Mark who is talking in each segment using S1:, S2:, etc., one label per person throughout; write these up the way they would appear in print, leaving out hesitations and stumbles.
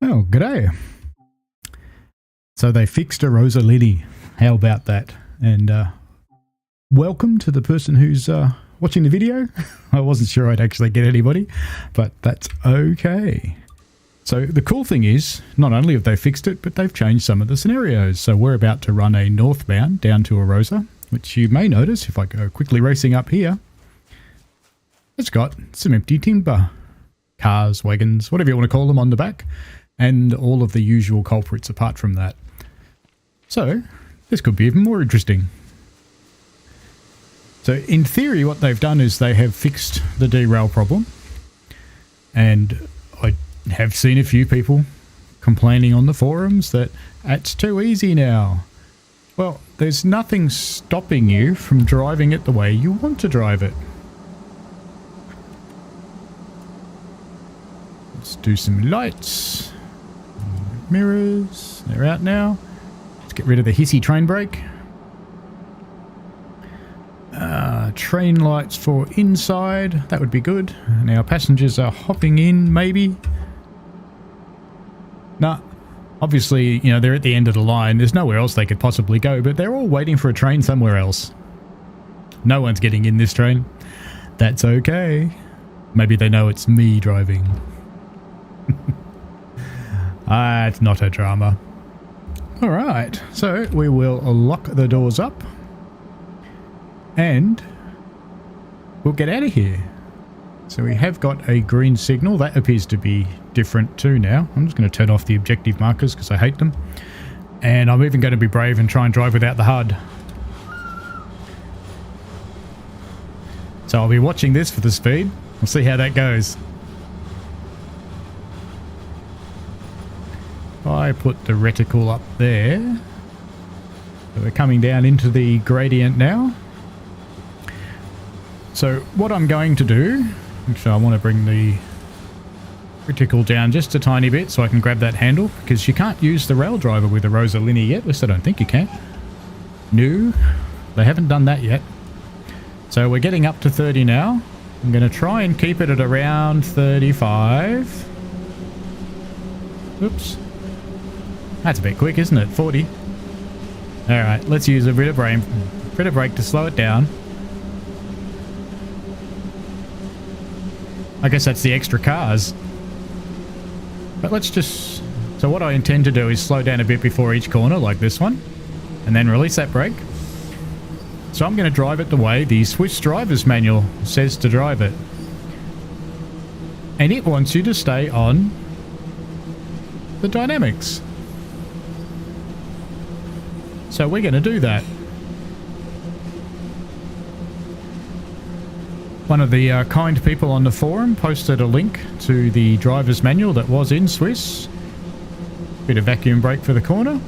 S1: Oh, g'day. So they fixed Arosa Linie. How about that? And welcome to the person who's watching the video. I wasn't sure I'd actually get anybody, but that's okay. So the cool thing is, not only have they fixed it, but they've changed some of the scenarios. So we're about to run a northbound down to Arosa, which you may notice if I go quickly racing up here. It's got some empty timber. Cars, wagons, whatever you want to call them on the back. And all of the usual culprits apart from that. So, this could be even more interesting. So, in theory, what they've done is they have fixed the derail problem. And I have seen a few people complaining on the forums that it's too easy now. Well, there's nothing stopping you from driving it the way you want to drive it. Let's do some lights. Mirrors, they're out now. Let's get rid of the hissy train brake. Train lights for inside, that would be good. Now passengers are hopping in, maybe. Nah, obviously, you know, they're at the end of the line. There's nowhere else they could possibly go, but they're all waiting for a train somewhere else. No one's getting in this train. That's okay. Maybe they know it's me driving. It's not a drama. Alright, so we will lock the doors up and we'll get out of here. So we have got a green signal. That appears to be different too now. I'm just going to turn off the objective markers because I hate them. And I'm even going to be brave and try and drive without the HUD. So I'll be watching this for the speed. We'll see how that goes. I put the reticle up there. So we're coming down into the gradient now. So what I'm going to do, actually I want to bring the reticle down just a tiny bit so I can grab that handle, because you can't use the rail driver with the Arosa Linie yet. At least I don't think you can. No, they haven't done that yet. So we're getting up to 30 now. I'm going to try and keep it at around 35. Oops. That's a bit quick, isn't it? 40. Alright, let's use a bit of brake to slow it down. I guess that's the extra cars. But let's just... So what I intend to do is slow down a bit before each corner, like this one. And then release that brake. So I'm going to drive it the way the Swiss driver's manual says to drive it. And it wants you to stay on the dynamics. So we're going to do that. One of the kind people on the forum posted a link to the driver's manual that was in Swiss. Bit of vacuum brake for the corner.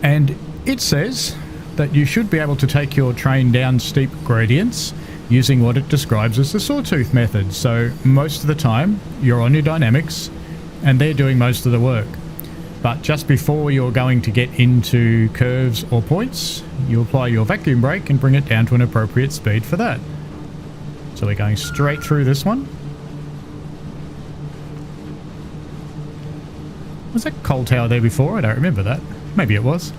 S1: And it says that you should be able to take your train down steep gradients using what it describes as the sawtooth method. So most of the time you're on your dynamics and they're doing most of the work. But just before you're going to get into curves or points, you apply your vacuum brake and bring it down to an appropriate speed for that. So we're going straight through this one. Was that coal tower there before? I don't remember that. Maybe it was.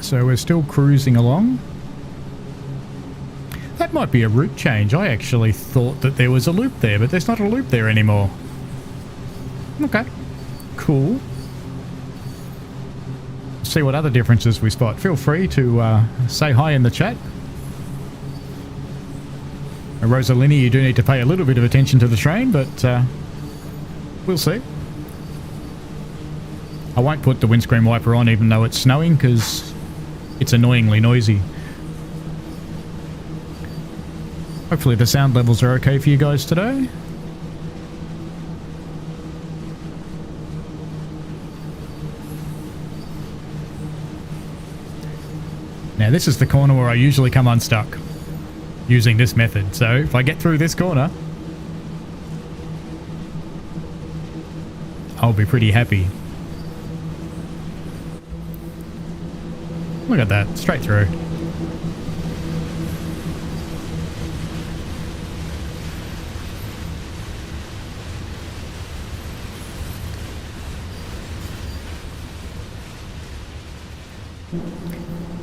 S1: So we're still cruising along. That might be a route change. I actually thought that there was a loop there, but there's not a loop there anymore. Okay, cool. See what other differences we spot. Feel free to say hi in the chat. Arosa Linie, you do need to pay a little bit of attention to the train, but we'll see. I won't put the windscreen wiper on even though it's snowing because it's annoyingly noisy. Hopefully the sound levels are okay for you guys today. Now this is the corner where I usually come unstuck using this method. So if I get through this corner, I'll be pretty happy. Look at that, straight through.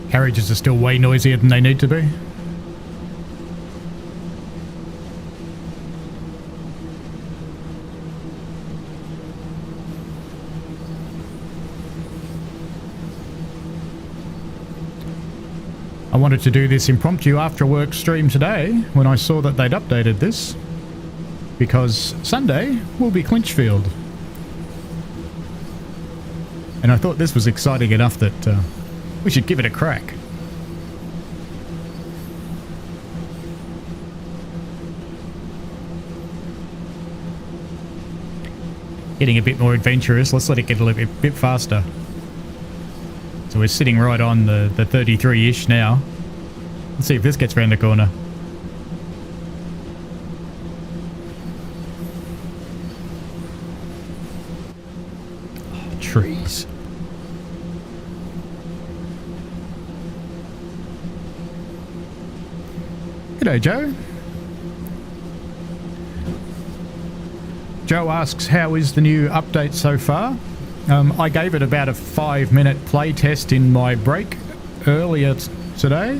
S1: Carriages are still way noisier than they need to be. I wanted to do this impromptu after work stream today when I saw that they'd updated this, because Sunday will be Clinchfield. And I thought this was exciting enough that we should give it a crack. Getting a bit more adventurous, let's let it get a little bit faster. So we're sitting right on the 33-ish now. Let's see if this gets around the corner. Oh, trees. G'day, Joe. Joe asks, how is the new update so far? I gave it about a 5-minute play test in my break earlier today.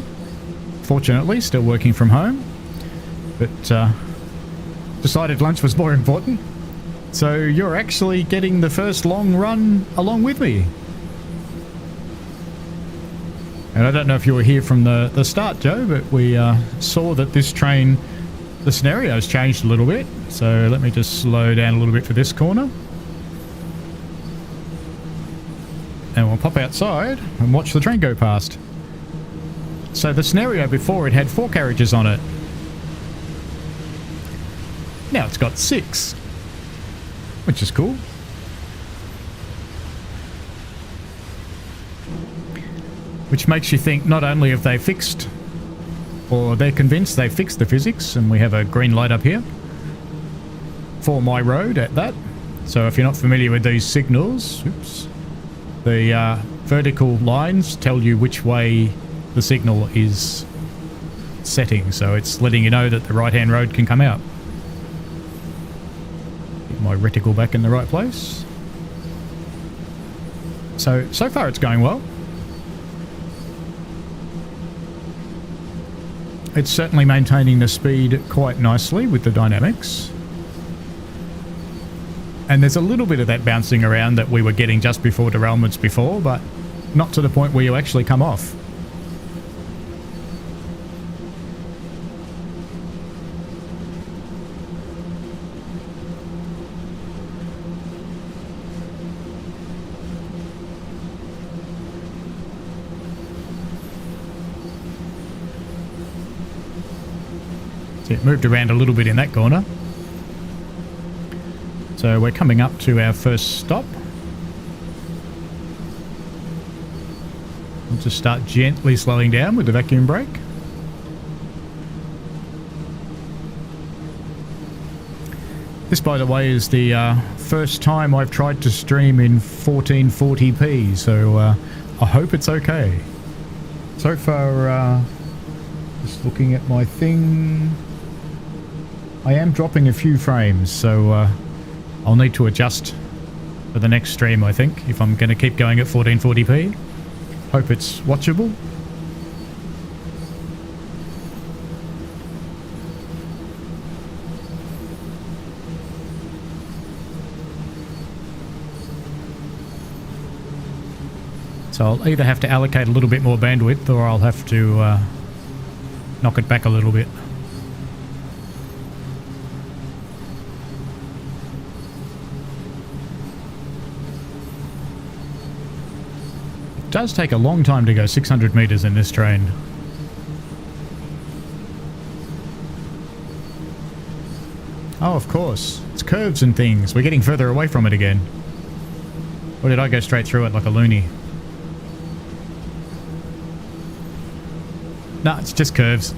S1: Fortunately, still working from home. But decided lunch was more important. So you're actually getting the first long run along with me. And I don't know if you were here from the start, Joe, but we saw that this train, the scenario's changed a little bit. So let me just slow down a little bit for this corner. And we'll pop outside and watch the train go past. So the scenario before, it had 4 carriages on it. Now it's got 6, which is cool. Which makes you think not only have they fixed, or they're convinced they've fixed the physics, and we have a green light up here for my road at that. So if you're not familiar with these signals, oops. The vertical lines tell you which way the signal is setting, so it's letting you know that the right-hand road can come out. Get my reticle back in the right place. So far it's going well. It's certainly maintaining the speed quite nicely with the dynamics. And there's a little bit of that bouncing around that we were getting just before derailments before, but not to the point where you actually come off. So it moved around a little bit in that corner. So we're coming up to our first stop. We'll just start gently slowing down with the vacuum brake. This, by the way, is the first time I've tried to stream in 1440p, so I hope it's okay. So far, just looking at my thing, I am dropping a few frames, so I'll need to adjust for the next stream, I think, if I'm going to keep going at 1440p. Hope it's watchable. So I'll either have to allocate a little bit more bandwidth, or I'll have to knock it back a little bit. It does take a long time to go 600 meters in this train. Oh, of course. It's curves and things. We're getting further away from it again. Or did I go straight through it like a loony? No, it's just curves.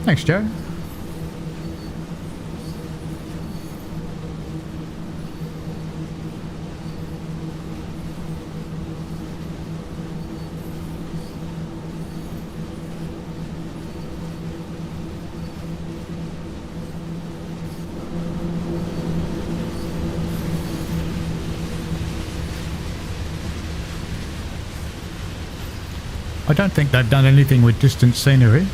S1: Thanks, Joe. I don't think they've done anything with distant scenery.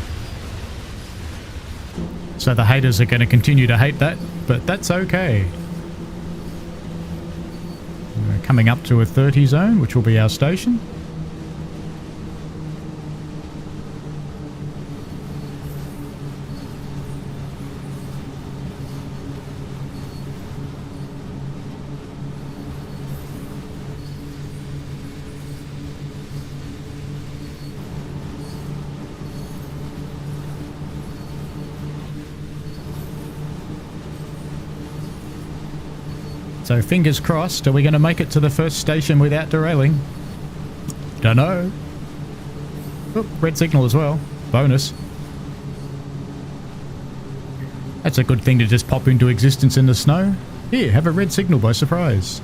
S1: So the haters are going to continue to hate that, but that's okay. We're coming up to a 30 zone, which will be our station. So fingers crossed, are we going to make it to the first station without derailing? Don't know. Oh, red signal as well. Bonus. That's a good thing to just pop into existence in the snow. Here, have a red signal by surprise.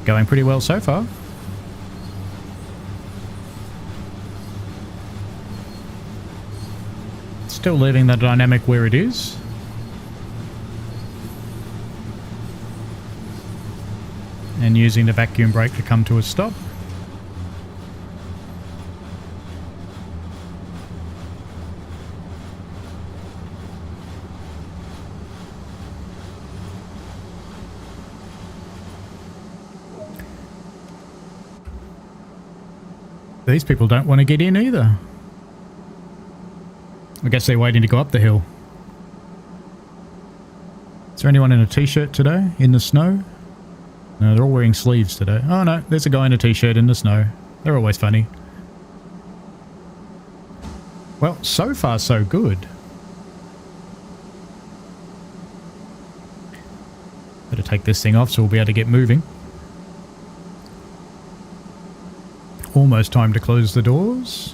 S1: Going pretty well so far. Still leaving the dynamic where it is. And using the vacuum brake to come to a stop. These people don't want to get in either. I guess they're waiting to go up the hill. Is there anyone in a t-shirt today in the snow? No, they're all wearing sleeves today. Oh no, there's a guy in a t-shirt in the snow. They're always funny. Well, so far so good. Better take this thing off so we'll be able to get moving. Almost time to close the doors.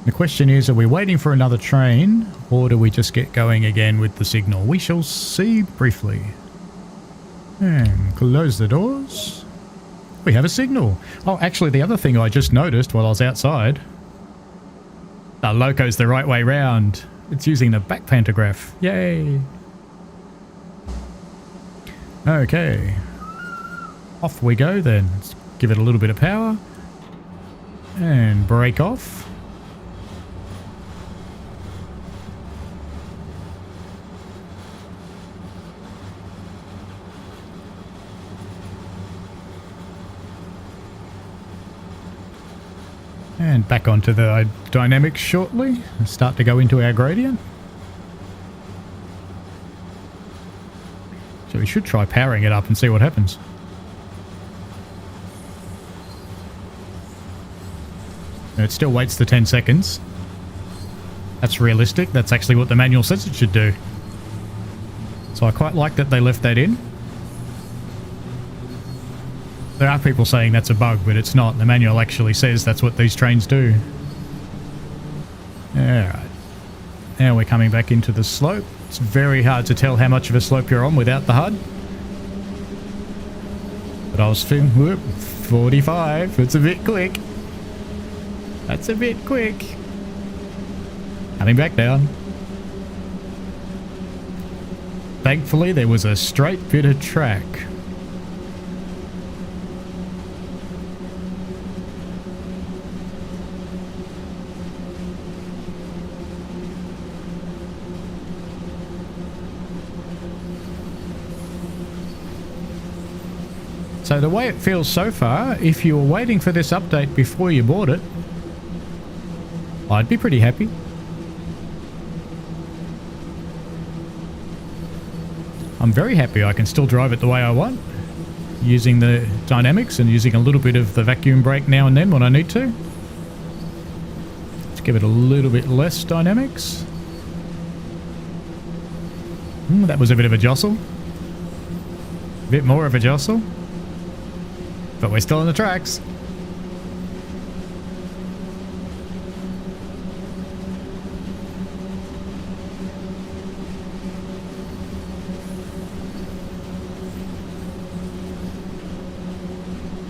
S1: The question is, are we waiting for another train or do we just get going again with the signal? We shall see briefly. And close the doors. We have a signal. Oh, actually the other thing I just noticed while I was outside. The loco's the right way round. It's using the back pantograph. Yay. Okay. Off we go then. Let's give it a little bit of power. And brake off. And back onto the dynamics shortly. And start to go into our gradient. So we should try powering it up and see what happens. It still waits the 10 seconds. That's realistic. That's actually what the manual says it should do. So I quite like that they left that in. There are people saying that's a bug, but it's not. The manual actually says that's what these trains do. Alright. Now we're coming back into the slope. It's very hard to tell how much of a slope you're on without the HUD. But I was feeling, whoop, 45. It's a bit quick. That's a bit quick. Coming back down. Thankfully, there was a straight bit of track. So the way it feels so far, if you were waiting for this update before you bought it, I'd be pretty happy. I'm very happy I can still drive it the way I want, using the dynamics and using a little bit of the vacuum brake now and then when I need to. Let's give it a little bit less dynamics. That was a bit of a jostle. A bit more of a jostle. But we're still on the tracks.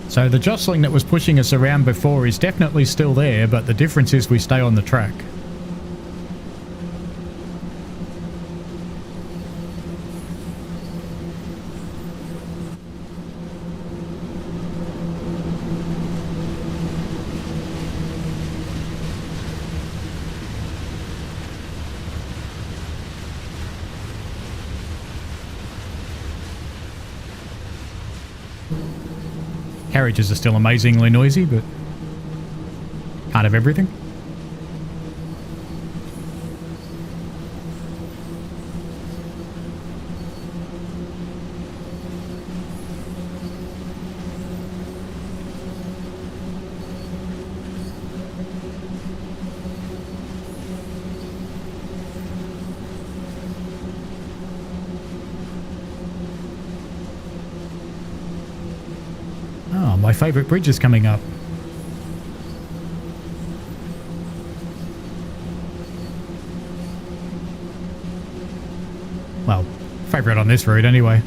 S1: So the jostling that was pushing us around before is definitely still there, but the difference is we stay on the track. Carriages are still amazingly noisy, but can't have everything. Oh, my favourite bridge is coming up. Well, favourite on this route anyway.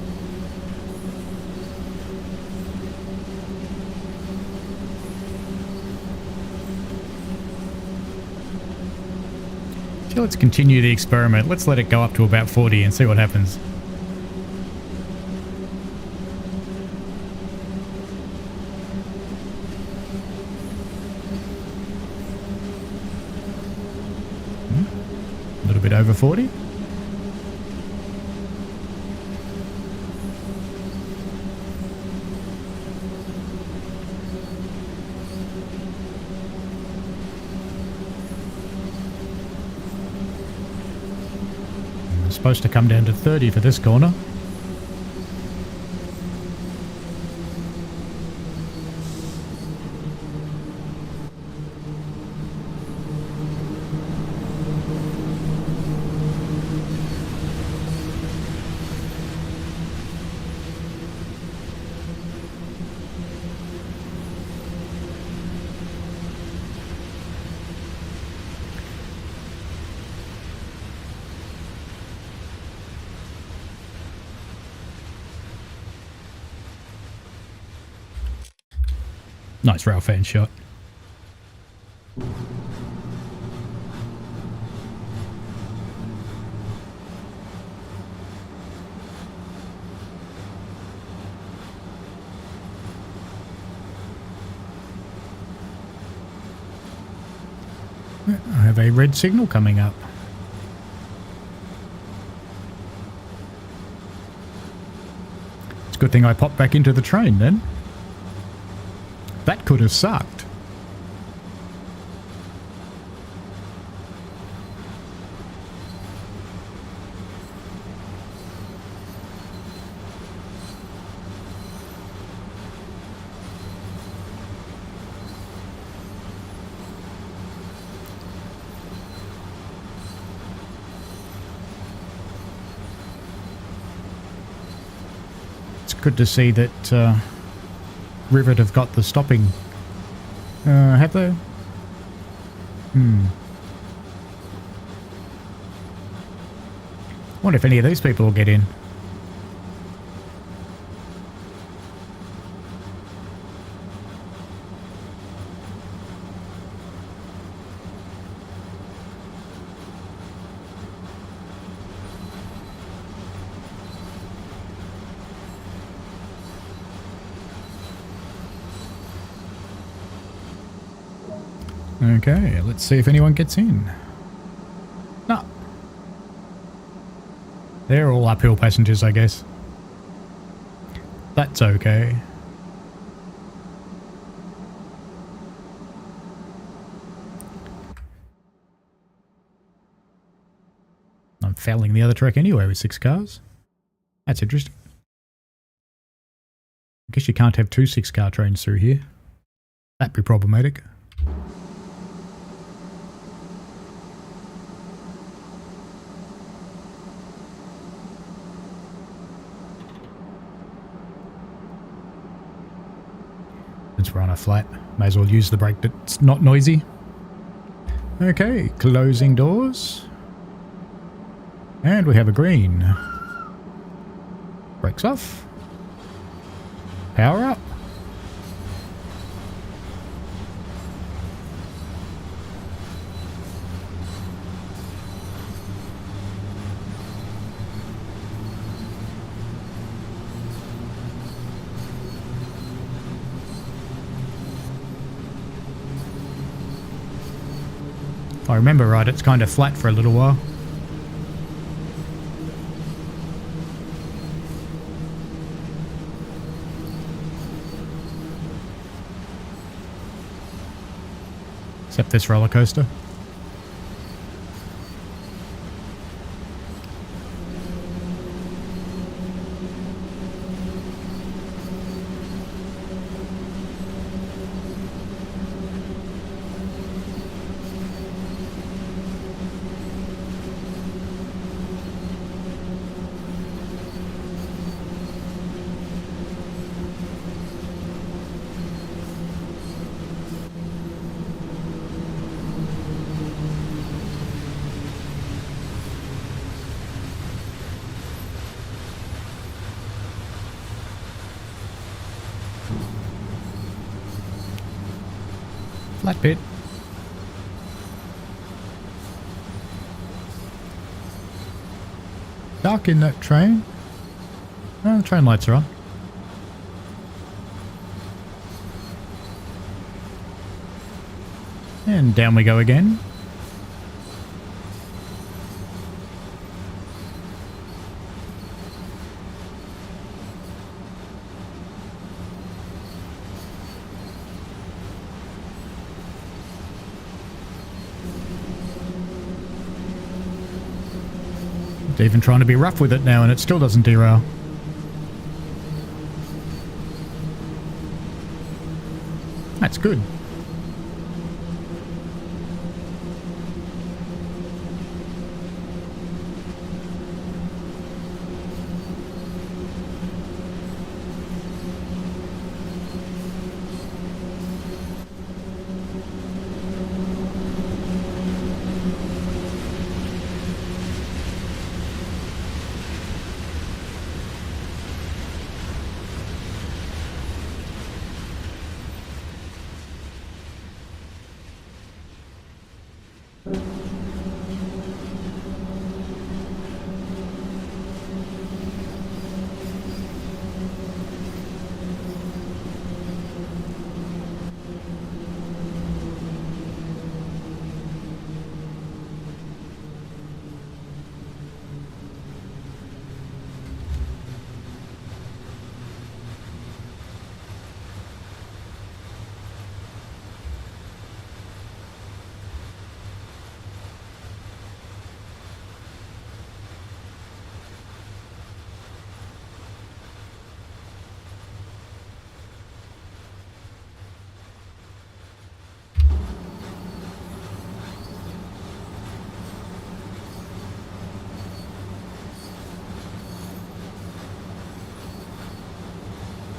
S1: So let's continue the experiment. Let's let it go up to about 40 and see what happens. A little bit over 40. I'm supposed to come down to 30 for this corner. Nice rail fan shot. I have a red signal coming up. It's a good thing I popped back into the train then. That could have sucked. It's good to see that Rivet have got the stopping. Have they? Wonder if any of these people will get in. Okay, let's see if anyone gets in. No. They're all uphill passengers, I guess. That's okay. I'm fouling the other track anyway with 6 cars. That's interesting. I guess you can't have 2 6-car trains through here. That'd be problematic. Since we're on a flat, may as well use the brake that's not noisy. Okay, closing doors. And we have a green. Brakes off. Power up. If I remember right, it's kind of flat for a little while. Except this roller coaster. Flat bit. Dark in that train. Oh, the train lights are on. And down we go again. Even trying to be rough with it now and it still doesn't derail. That's good.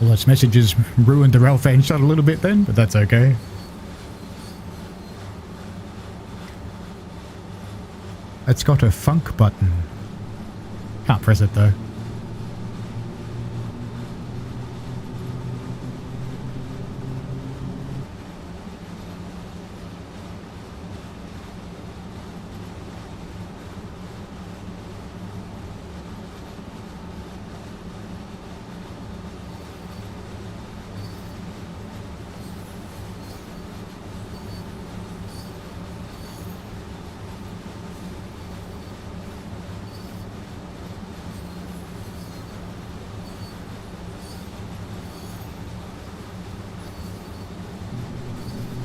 S1: All those messages ruined the rail fan shot a little bit then, but that's okay. It's got a funk button. Can't press it though.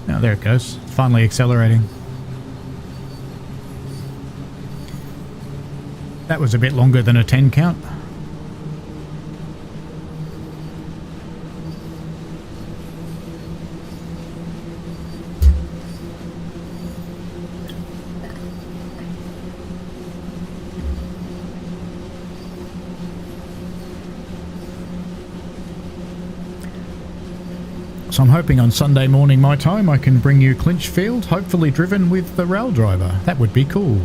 S1: Oh, there it goes. Finally accelerating. That was a bit longer than a 10 count. So I'm hoping on Sunday morning my time I can bring you Clinchfield, hopefully driven with the rail driver. That would be cool.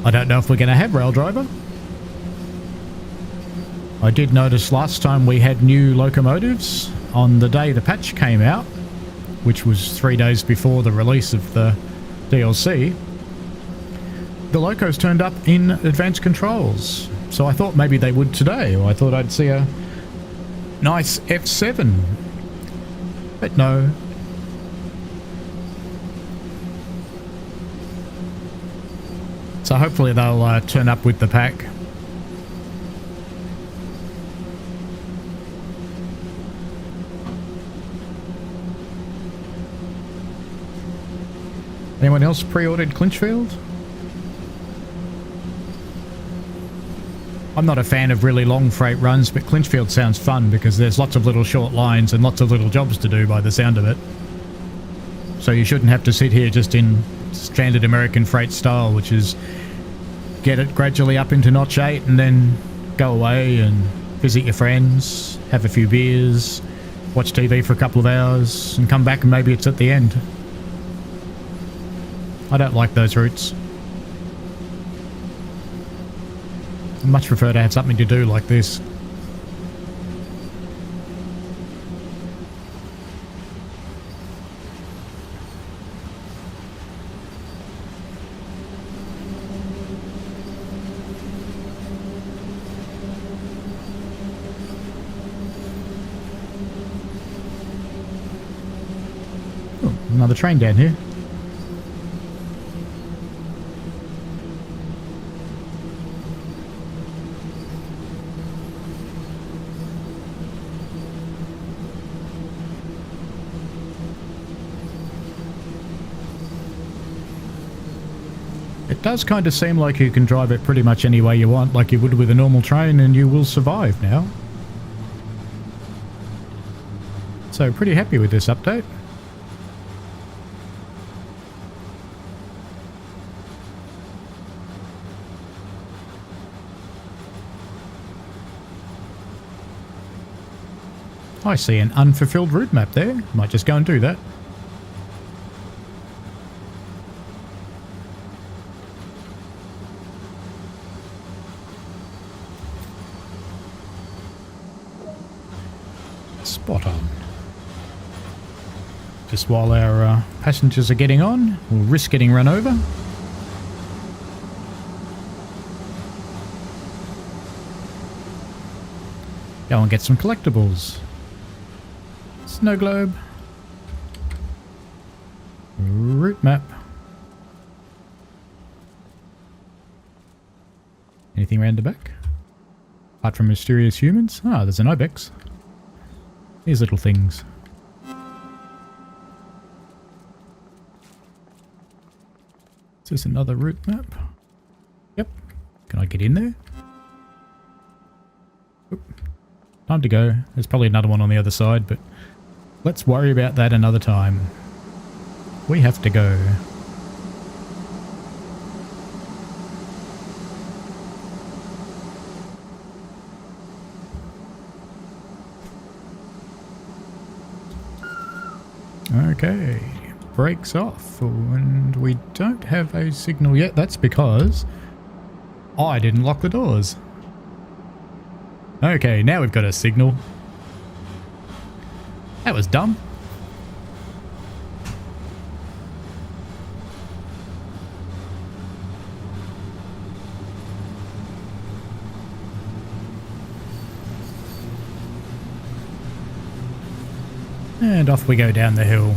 S1: I don't know if we're going to have rail driver. I did notice last time we had new locomotives on the day the patch came out, which was 3 days before the release of the DLC. The locos turned up in advanced controls, so I thought maybe they would today, or I thought I'd see a nice F7, but no. So hopefully they'll turn up with the pack. Anyone else pre-ordered Clinchfield? I'm not a fan of really long freight runs, but Clinchfield sounds fun because there's lots of little short lines and lots of little jobs to do by the sound of it. So you shouldn't have to sit here just in standard American freight style, which is get it gradually up into notch 8 and then go away and visit your friends, have a few beers, watch TV for a couple of hours and come back and maybe it's at the end. I don't like those routes. I much prefer to have something to do like this. Oh, another train down here. It does kind of seem like you can drive it pretty much any way you want, like you would with a normal train, and you will survive now. So pretty happy with this update. I see an unfulfilled route map there. Might just go and do that. Spot on. Just while our passengers are getting on, we'll risk getting run over. Go and get some collectibles. Snow globe. Route map. Anything around the back? Apart from mysterious humans? Ah, there's an ibex. These little things. Is this another route map? Yep. Can I get in there? Oop. Time to go. There's probably another one on the other side, but let's worry about that another time. We have to go. Okay, brakes off, and we don't have a signal yet. That's because I didn't lock the doors. Okay, now we've got a signal. That was dumb. And off we go down the hill.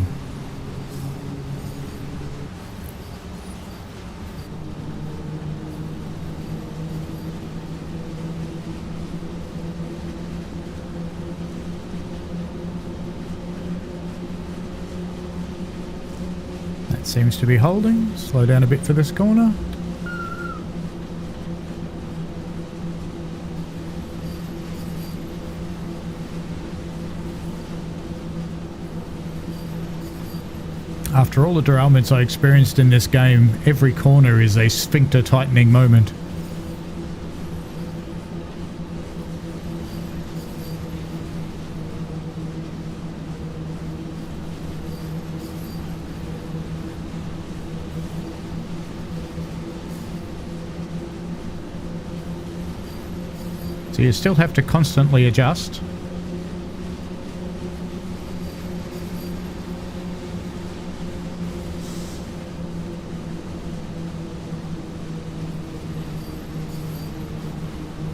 S1: That seems to be holding. Slow down a bit for this corner. After all the derailments I experienced in this game, every corner is a sphincter tightening moment. So you still have to constantly adjust.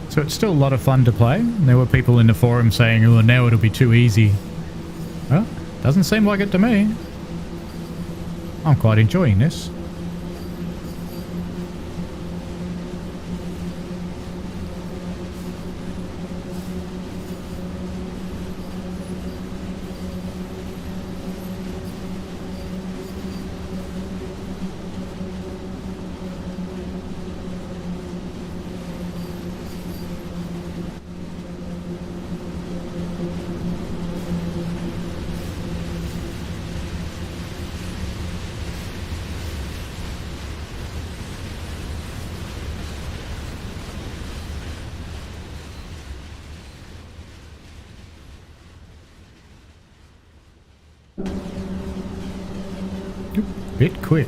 S1: So it's still a lot of fun to play. There were people in the forum saying, oh, now it'll be too easy. Well, doesn't seem like it to me. I'm quite enjoying this. Bit quick.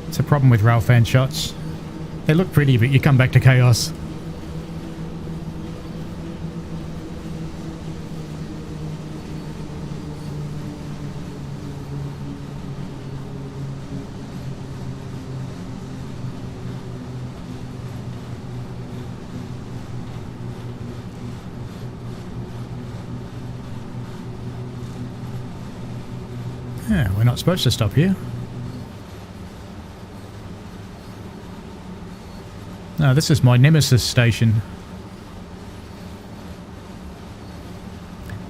S1: It's a problem with rail fan shots. They look pretty, but you come back to chaos. Yeah, we're not supposed to stop here. No, this is my nemesis station.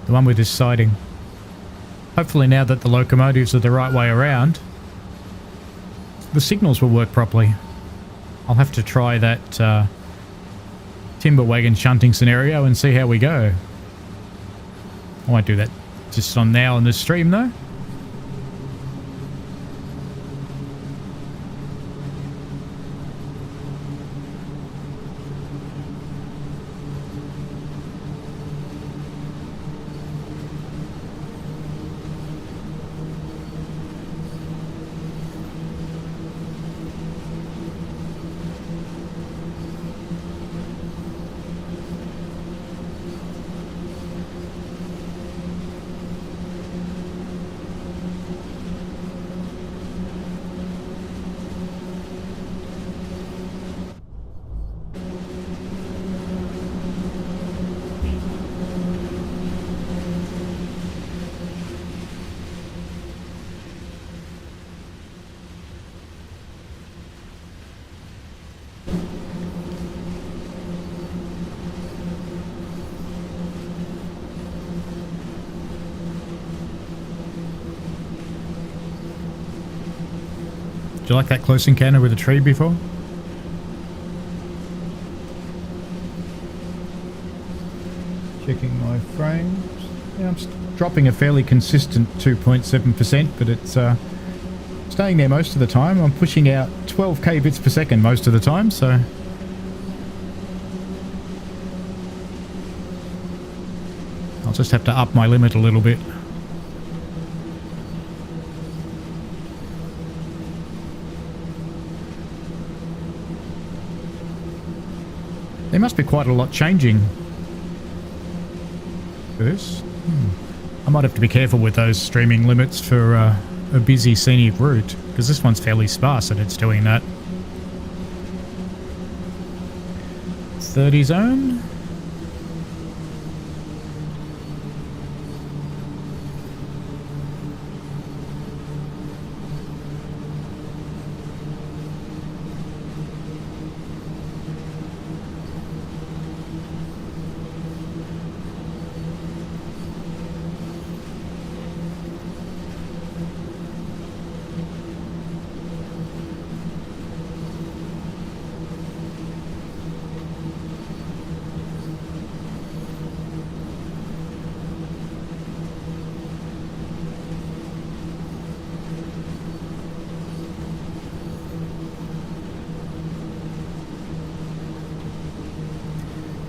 S1: The one with this siding. Hopefully now that the locomotives are the right way around, the signals will work properly. I'll have to try that timber wagon shunting scenario and see how we go. I won't do that just on now on this stream though. Do you like that close encounter with a tree before? Checking my frames. Yeah, I'm dropping a fairly consistent 2.7%, but it's staying there most of the time. I'm pushing out 12k bits per second most of the time, so... I'll just have to up my limit a little bit. There must be quite a lot changing for this. I might have to be careful with those streaming limits for a busy scenic route, because this one's fairly sparse and it's doing that. 30 zone.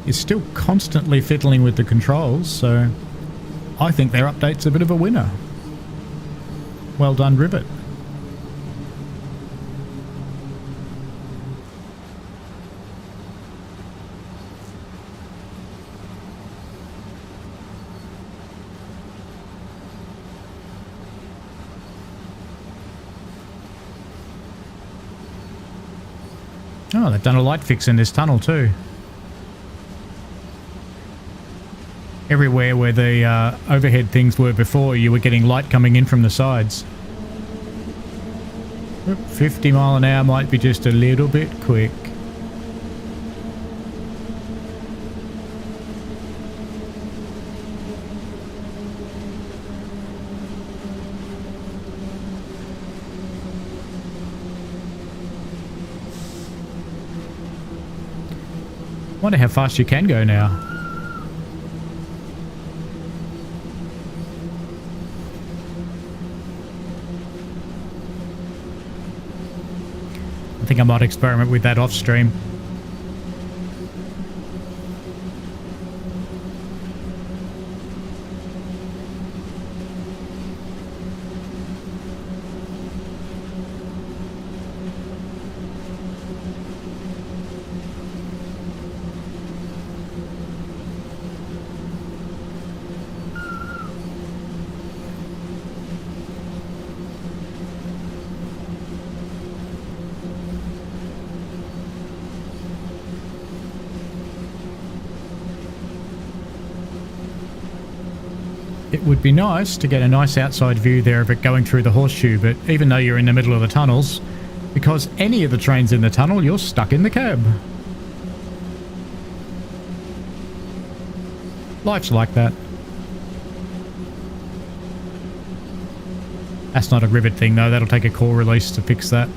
S1: Is still constantly fiddling with the controls, so I think their update's a bit of a winner. Well done, Rivet. Oh, they've done a light fix in this tunnel too. Everywhere where the overhead things were before, you were getting light coming in from the sides. 50 mile an hour might be just a little bit quick. Wonder how fast you can go now. I think I might experiment with that off stream. It would be nice to get a nice outside view there of it going through the horseshoe, but even though you're in the middle of the tunnels, because any of the trains in the tunnel, you're stuck in the cab. Life's like that. That's not a rivet thing though, that'll take a core release to fix that.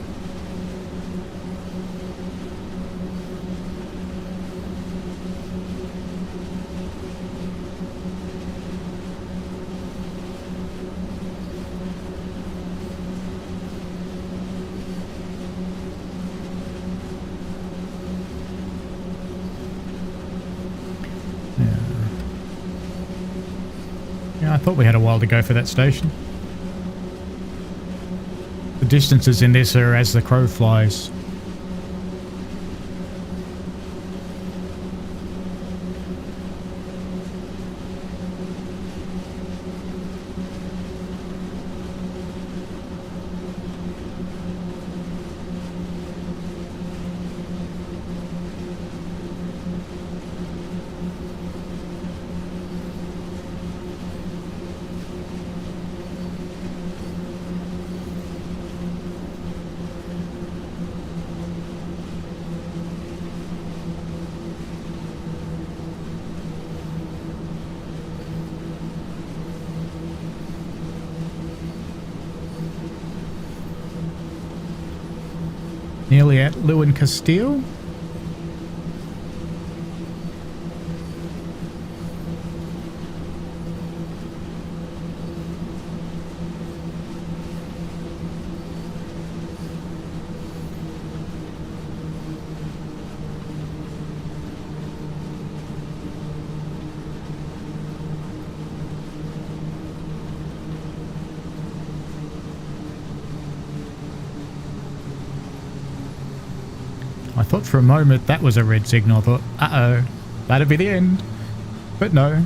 S1: Yeah, I thought we had a while to go for that station. The distances in this are as the crow flies. Nearly at Lewin Castile. I thought for a moment that was a red signal. I thought, uh-oh, that'd be the end. But no. I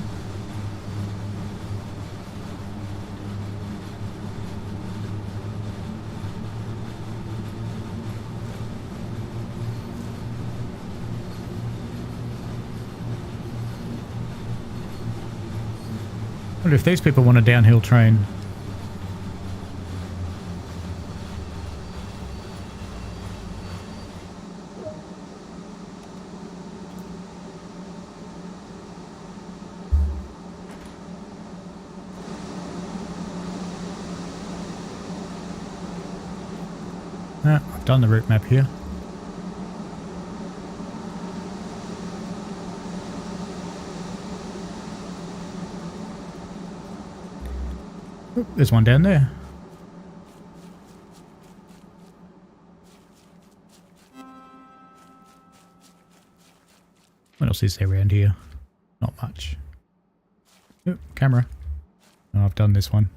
S1: wonder if these people want a downhill train. I've done the route map here. Oop, there's one down there. What else is there around here? Not much. Oop, camera. Oh, I've done this one.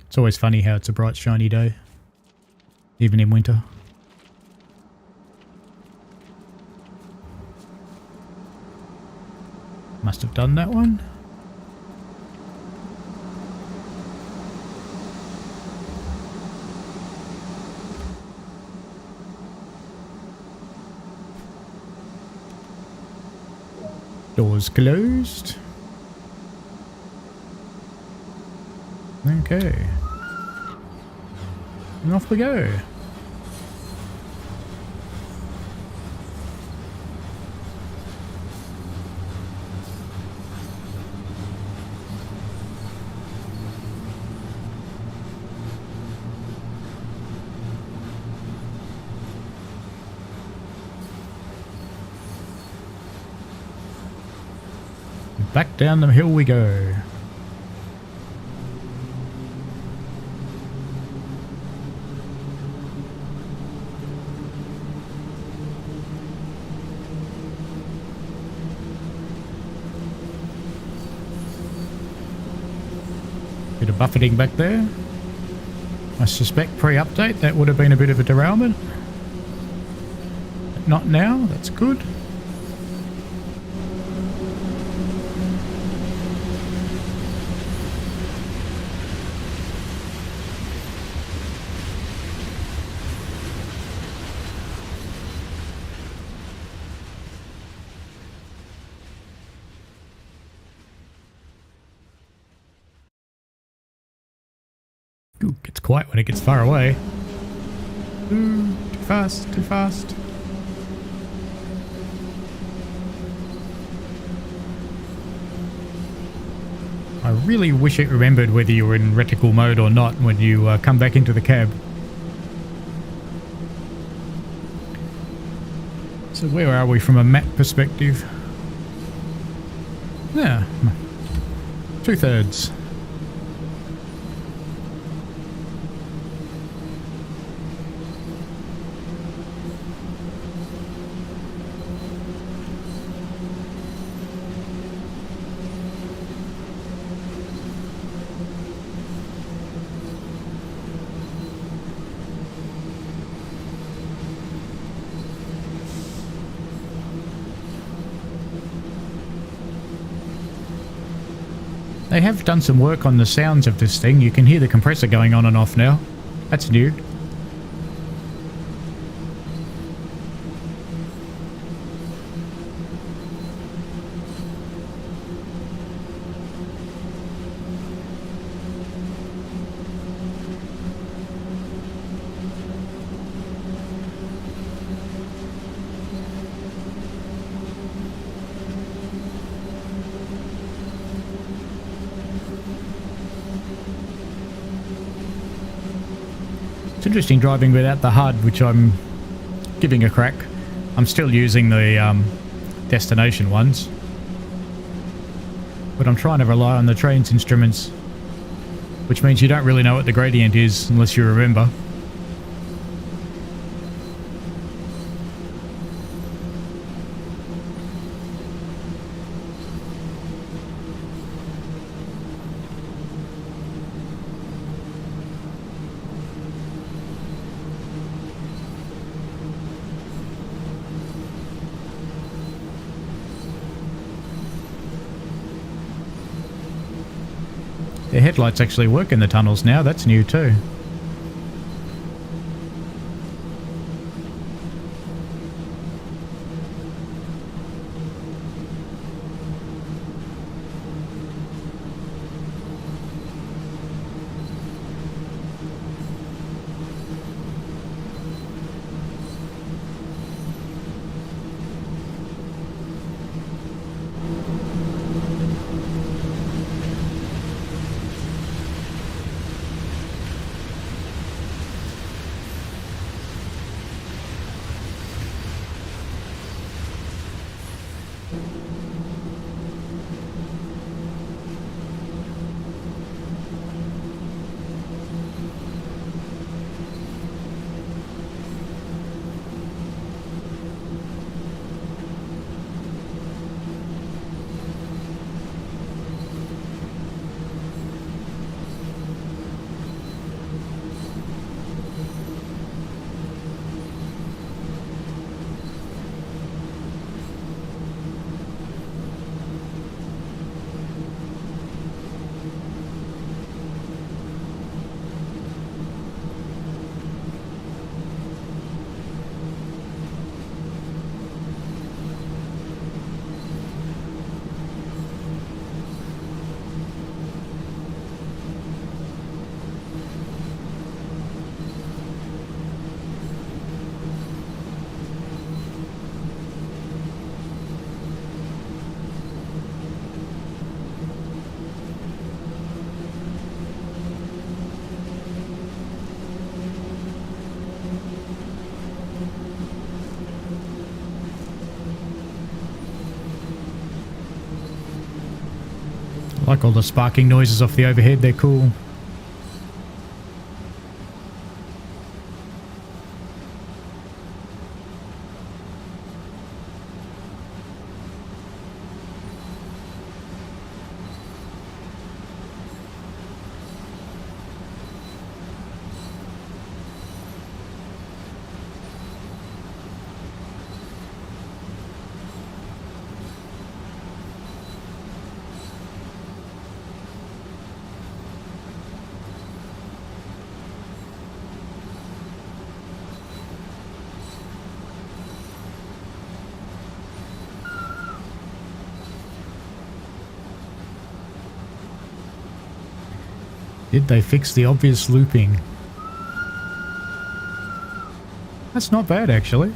S1: It's always funny how it's a bright shiny day. Even in winter. Must have done that one. Doors closed. Okay. And off we go. Back down the hill we go. Bit of buffeting back there. I suspect pre-update that would have been a bit of a derailment. But not now, that's good. Ooh, gets quiet when it gets far away. Ooh, too fast, too fast. I really wish it remembered whether you were in reticle mode or not when you come back into the cab. So where are we from a map perspective? Yeah, 2/3. They have done some work on the sounds of this thing. You can hear the compressor going on and off now. That's new. It's interesting driving without the HUD, which I'm giving a crack. I'm still using the destination ones, but I'm trying to rely on the train's instruments, which means you don't really know what the gradient is unless you remember. The headlights actually work in the tunnels now. That's new too. I like all the sparking noises off the overhead, they're cool. Did they fix the obvious looping? That's not bad, actually.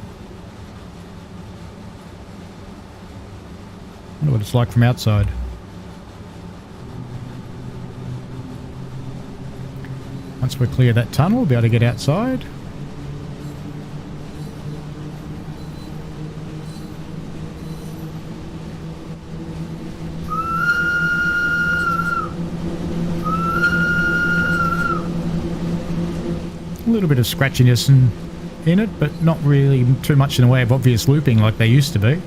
S1: I wonder what it's like from outside. Once we clear that tunnel, we'll be able to get outside. A little bit of scratchiness in it, but not really too much in the way of obvious looping like they used to be.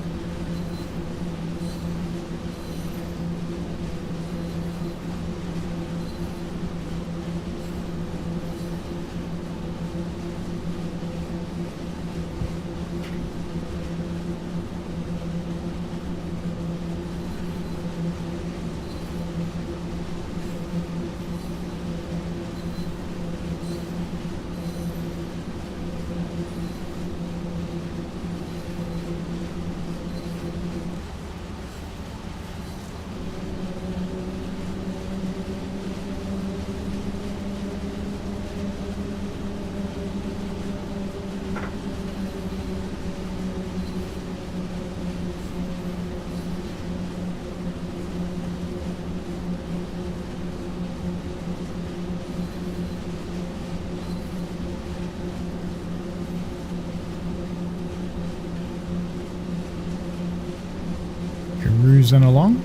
S1: Cruising along.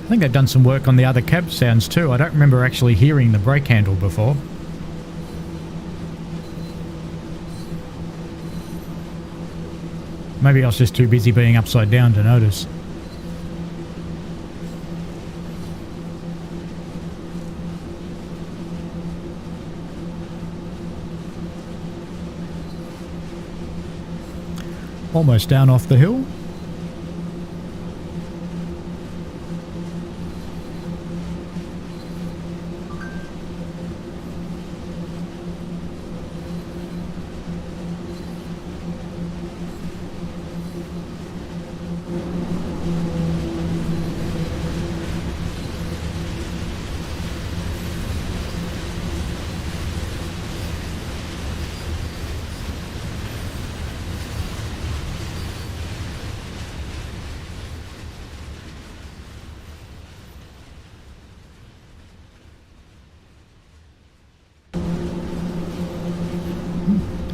S1: I think they've done some work on the other cab sounds too. I don't remember actually hearing the brake handle before. Maybe I was just too busy being upside down to notice. Almost down off the hill.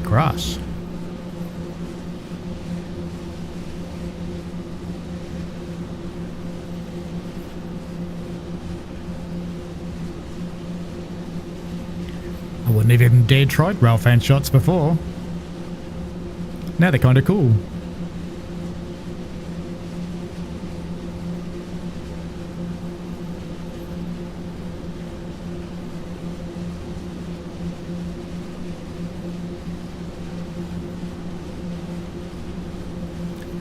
S1: Grass. I wouldn't have even dared tried rail fan shots before. Now they're kind of cool.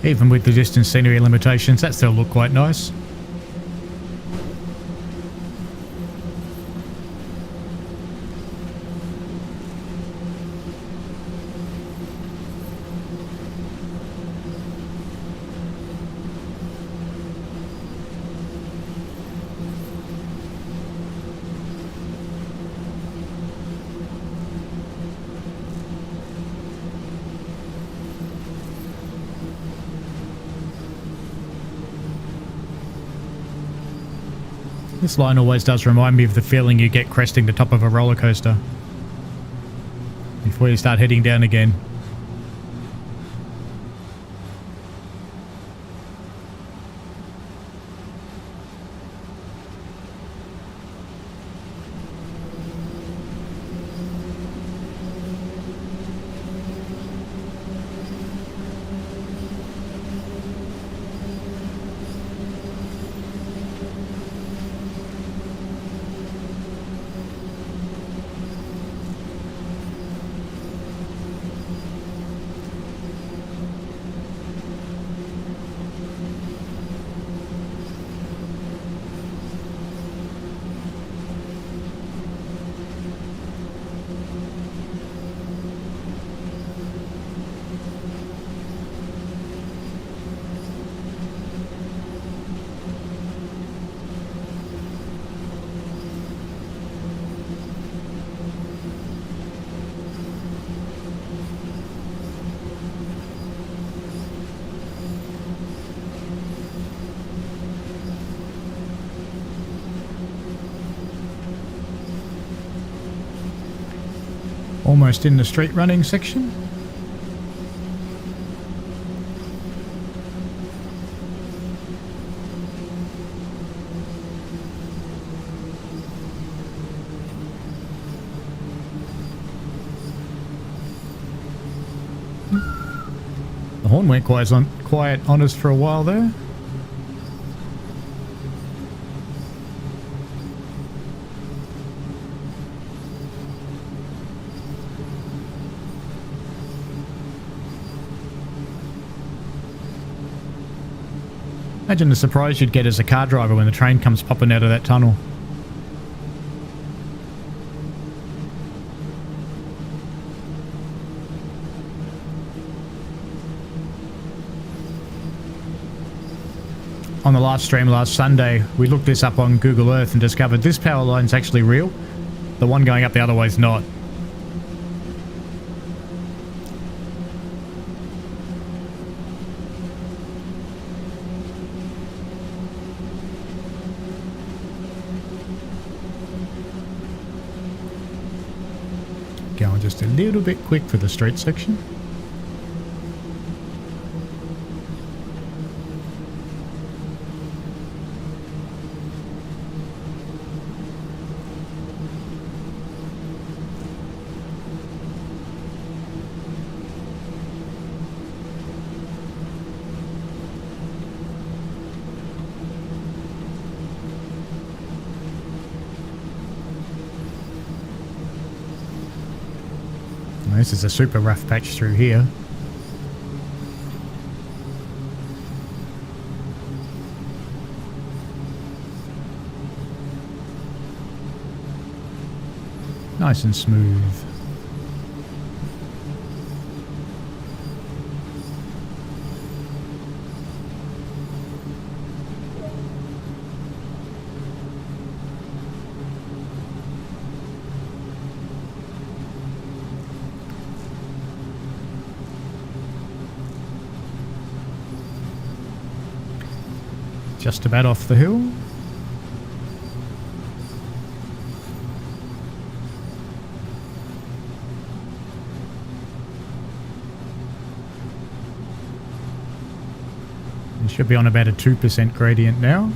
S1: Even with the distance scenery limitations, that still look quite nice. This line always does remind me of the feeling you get cresting the top of a roller coaster before you start heading down again. Almost in the street running section. The horn went quiet honest for a while there. Imagine the surprise you'd get as a car driver when the train comes popping out of that tunnel. On the last stream last Sunday, we looked this up on Google Earth and discovered this power line's actually real. The one going up the other way's not. Going just a little bit quick for the street section. This is a super rough patch through here. Nice and smooth. Just about off the hill. It should be on about a 2% gradient now.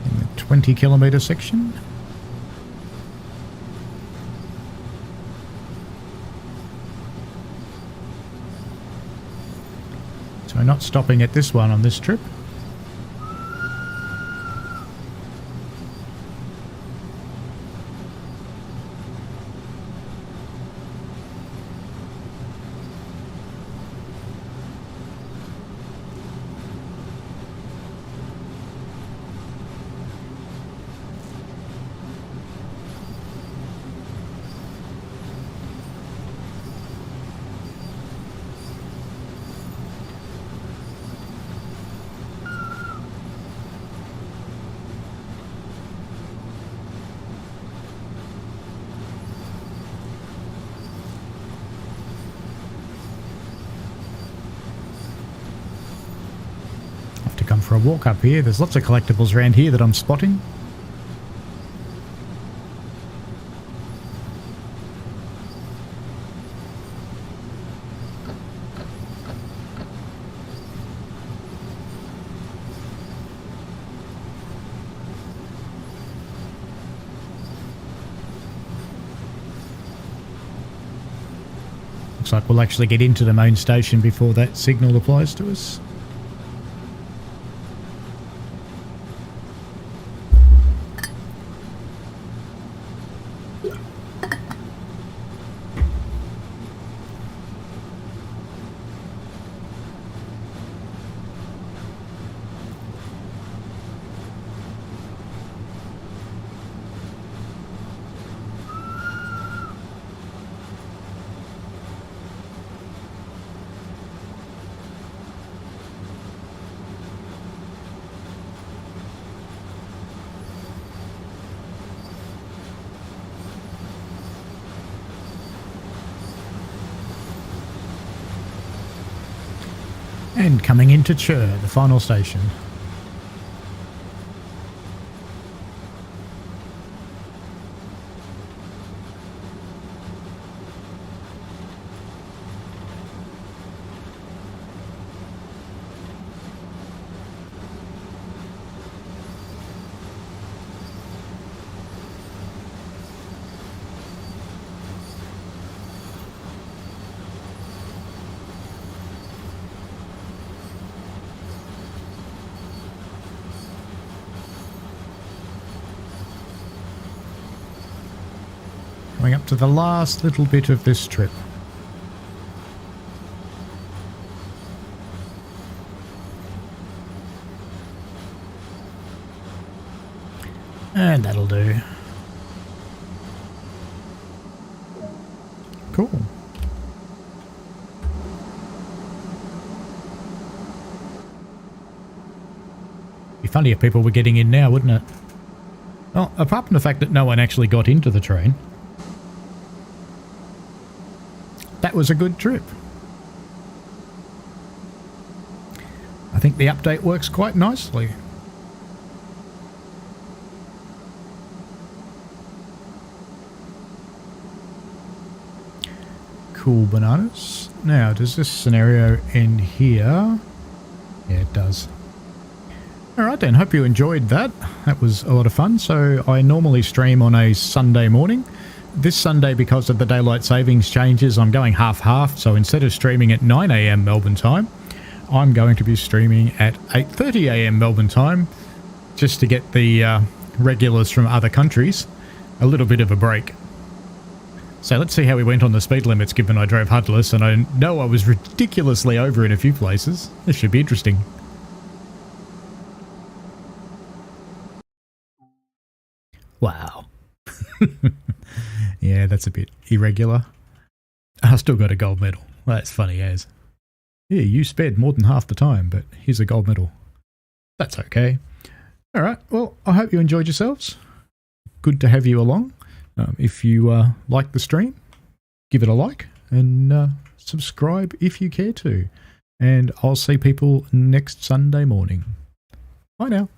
S1: In the 20-kilometre section. So we're not stopping at this one on this trip. Come for a walk up here. There's lots of collectibles around here that I'm spotting. Looks like we'll actually get into the main station before that signal applies to us. And coming into Chur, the final station. Coming up to the last little bit of this trip. And that'll do. Cool. Be funny if people were getting in now, wouldn't it? Well, apart from the fact that no one actually got into the train, that was a good trip. I think the update works quite nicely. Cool bananas. Now, does this scenario end here? Yeah, it does. Alright then, hope you enjoyed that. That was a lot of fun. So I normally stream on a Sunday morning. This Sunday, because of the daylight savings changes, I'm going half-half. So instead of streaming at 9 AM Melbourne time, I'm going to be streaming at 8:30 AM Melbourne time, just to get the regulars from other countries a little bit of a break. So let's see how we went on the speed limits, given I drove Hudless, and I know I was ridiculously over in a few places. This should be interesting. Wow. Yeah, that's a bit irregular. I still got a gold medal. That's funny as. Yeah, you sped more than half the time, but here's a gold medal. That's okay. Alright, well, I hope you enjoyed yourselves. Good to have you along. If you like the stream, give it a like and subscribe if you care to. And I'll see people next Sunday morning. Bye now.